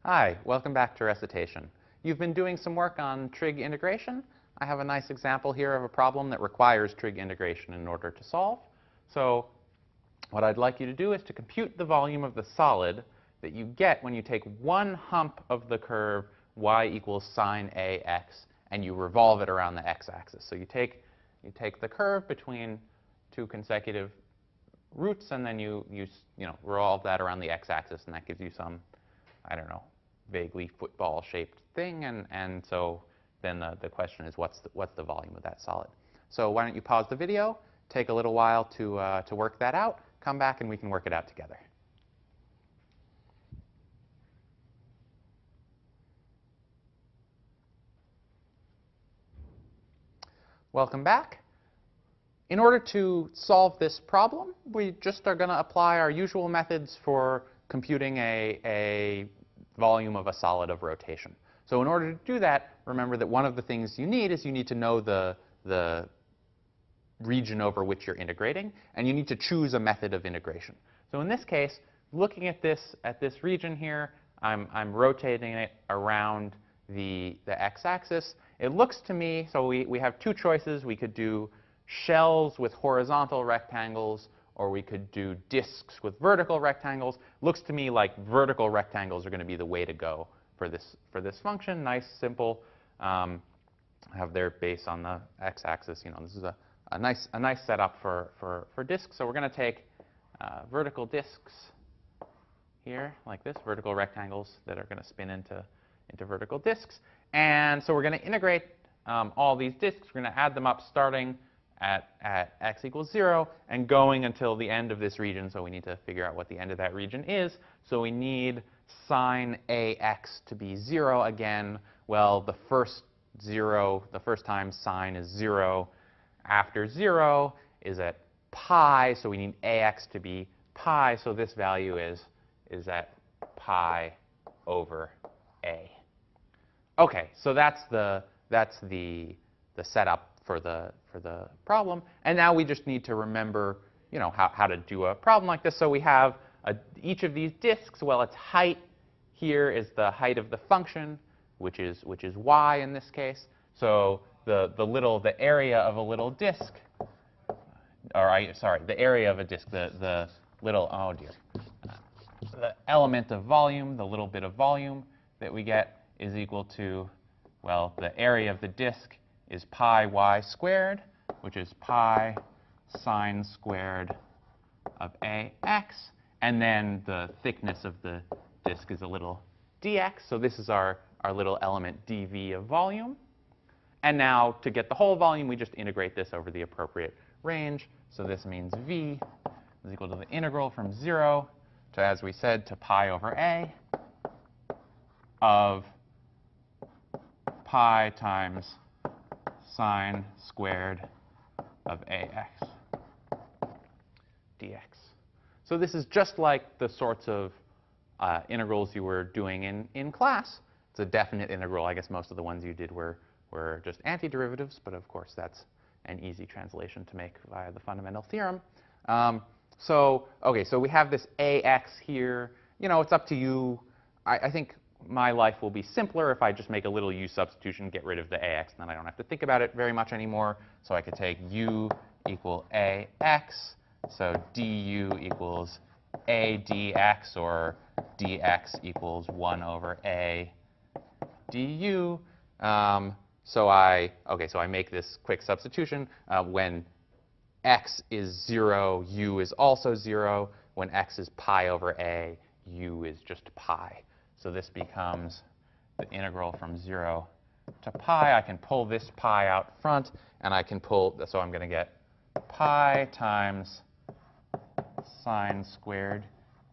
Hi, welcome back to recitation. You've been doing some work on trig integration. I have a nice example here of a problem that requires trig integration in order to solve. So what I'd like you to do is to compute the volume of the solid that you get when you take one hump of the curve y equals sine ax and you revolve it around the x-axis. So you take the curve between two consecutive roots and then you revolve that around the x-axis, and that gives you some, I don't know, vaguely football-shaped thing, and so then the question is what's the volume of that solid? So why don't you pause the video, take a little while to work that out, come back and we can work it out together. Welcome back. In order to solve this problem, we just are going to apply our usual methods for computing a volume of a solid of rotation. So in order to do that, remember that one of the things you need is you need to know the region over which you're integrating, and you need to choose a method of integration. So in this case, looking at this region here, I'm rotating it around the x-axis. It looks to me, so we have two choices. We could do shells with horizontal rectangles, or we could do disks with vertical rectangles. Looks to me like vertical rectangles are going to be the way to go for this function. Nice, simple. Have their base on the x-axis. This is a nice setup for disks. So we're going to take vertical disks here, like this, vertical rectangles that are going to spin into vertical disks. And so we're going to integrate all these disks. We're going to add them up starting at x equals 0 and going until the end of this region. So we need to figure out what the end of that region is. So we need sine ax to be 0 again. Well, the first time sine is 0 after 0 is at pi. So we need ax to be pi. So this value is at pi over a. OK, so that's the setup for the problem. And now we just need to remember, how to do a problem like this. So we have each of these disks. Well, its height here is the height of the function, which is y in this case. So the area of a little disk, the area of a disk, the element of volume, the little bit of volume that we get is equal to, well, the area of the disk is pi y squared, which is pi sine squared of ax. And then the thickness of the disk is a little dx. So this is our little element dv of volume. And now to get the whole volume, we just integrate this over the appropriate range. So this means v is equal to the integral from 0 to, as we said, to pi over a of pi times sine squared of ax dx. So this is just like the sorts of integrals you were doing in class. It's a definite integral. I guess most of the ones you did were just antiderivatives, but of course that's an easy translation to make via the fundamental theorem. So we have this ax here. It's up to you. I think my life will be simpler if I just make a little u substitution, get rid of the ax, and then I don't have to think about it very much anymore. So I could take u equal ax, so du equals a dx, or dx equals 1 over a du. So I make this quick substitution. When x is 0, u is also 0. When x is pi over a, u is just pi. So this becomes the integral from 0 to pi. I can pull this pi out front, and I can pull, so I'm going to get pi times sine squared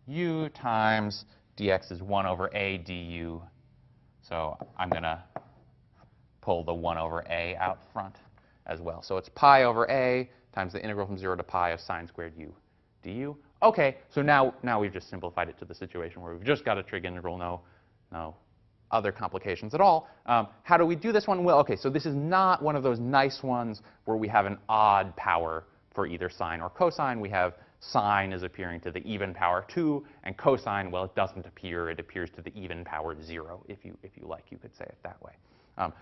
u times dx is 1 over a du. So I'm going to pull the 1 over a out front as well. So it's pi over a times the integral from 0 to pi of sine squared u du. OK, so now we've just simplified it to the situation where we've just got a trig integral, no other complications at all. How do we do this one? Well, OK, so this is not one of those nice ones where we have an odd power for either sine or cosine. We have sine is appearing to the even power 2, and cosine, well, it doesn't appear. It appears to the even power 0, if you like. You could say it that way.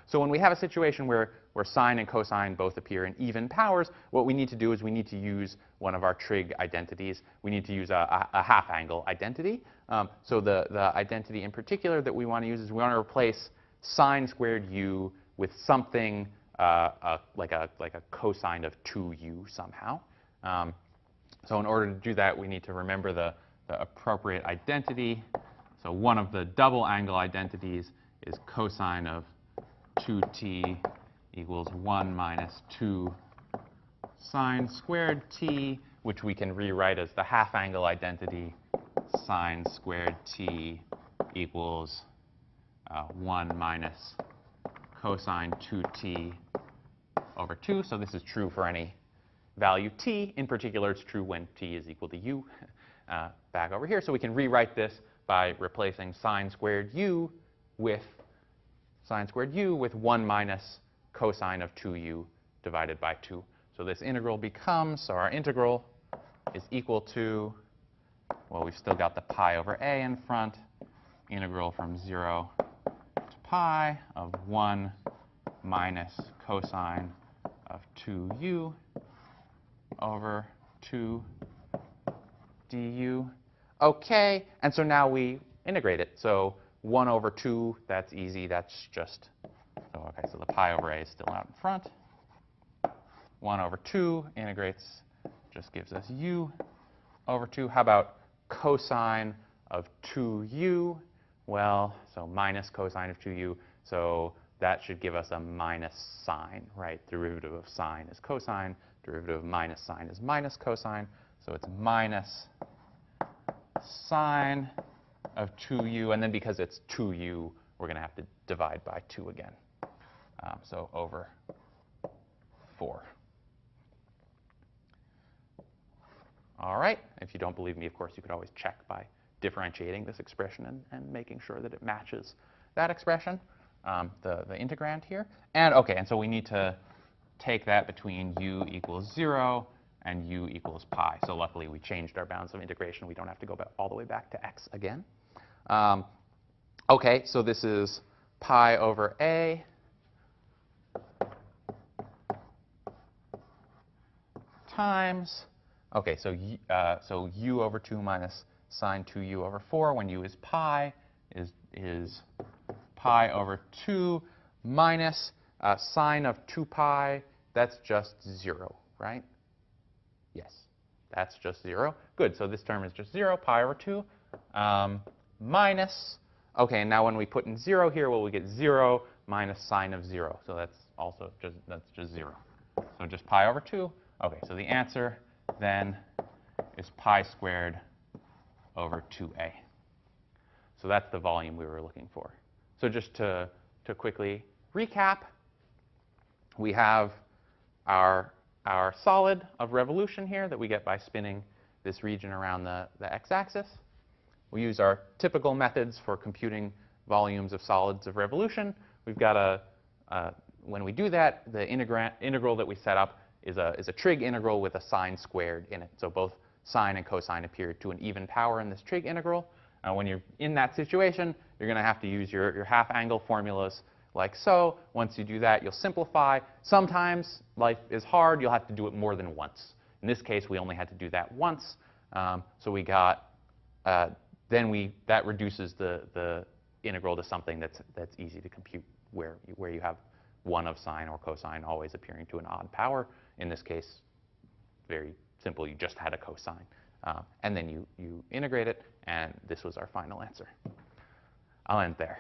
So when we have a situation where sine and cosine both appear in even powers, what we need to do is we need to use one of our trig identities. We need to use a half-angle identity. So the identity in particular that we want to use is we want to replace sine squared u with something like a cosine of 2u somehow. So in order to do that, we need to remember the appropriate identity. So one of the double angle identities is cosine of 2t equals 1 minus 2 sine squared t, which we can rewrite as the half-angle identity sine squared t equals 1 minus cosine 2t over 2. So this is true for any value t. In particular, it's true when t is equal to u. Back over here. So we can rewrite this by replacing sine squared u with 1 minus cosine of 2u divided by 2. So this integral becomes, so our integral is equal to, well, we've still got the pi over a in front, integral from 0 to pi of 1 minus cosine of 2u over 2 du. Okay, and so now we integrate it. So 1 over 2, that's easy. That's just, so okay, so the pi over a is still out in front. 1 over 2 integrates, just gives us u over 2. How about cosine of 2u? Well, so minus cosine of 2u, so that should give us a minus sine, right? Derivative of sine is cosine. Derivative of minus sine is minus cosine. So it's minus sine of 2u, and then because it's 2u, we're going to have to divide by 2 again. So over 4. All right. If you don't believe me, of course, you could always check by differentiating this expression and making sure that it matches that expression, the integrand here. And OK, and so we need to take that between u equals 0 and u equals pi. So luckily, we changed our bounds of integration. We don't have to go all the way back to x again. OK, so this is pi over a times, OK, so u over 2 minus sine 2u over 4 when u is pi is pi over 2 minus sine of 2 pi. That's just 0, right? Yes, that's just 0. Good, so this term is just 0, pi over 2 minus, OK, and now when we put in 0 here, well, we get 0 minus sine of 0. So that's also just 0. So just pi over 2. OK, so the answer then is pi squared over 2a. So that's the volume we were looking for. So just to quickly recap, we have our solid of revolution here that we get by spinning this region around the x-axis. We use our typical methods for computing volumes of solids of revolution. We've got when we do that, the integral that we set up is a trig integral with a sine squared in it. So both sine and cosine appear to an even power in this trig integral. When you're in that situation, you're going to have to use your half-angle formulas like so. Once you do that, you'll simplify. Sometimes life is hard. You'll have to do it more than once. In this case, we only had to do that once. So we got, that reduces the integral to something that's easy to compute, where you have 1 of sine or cosine always appearing to an odd power. In this case, very simple. You just had a cosine. And then you integrate it, and this was our final answer. I'll end there.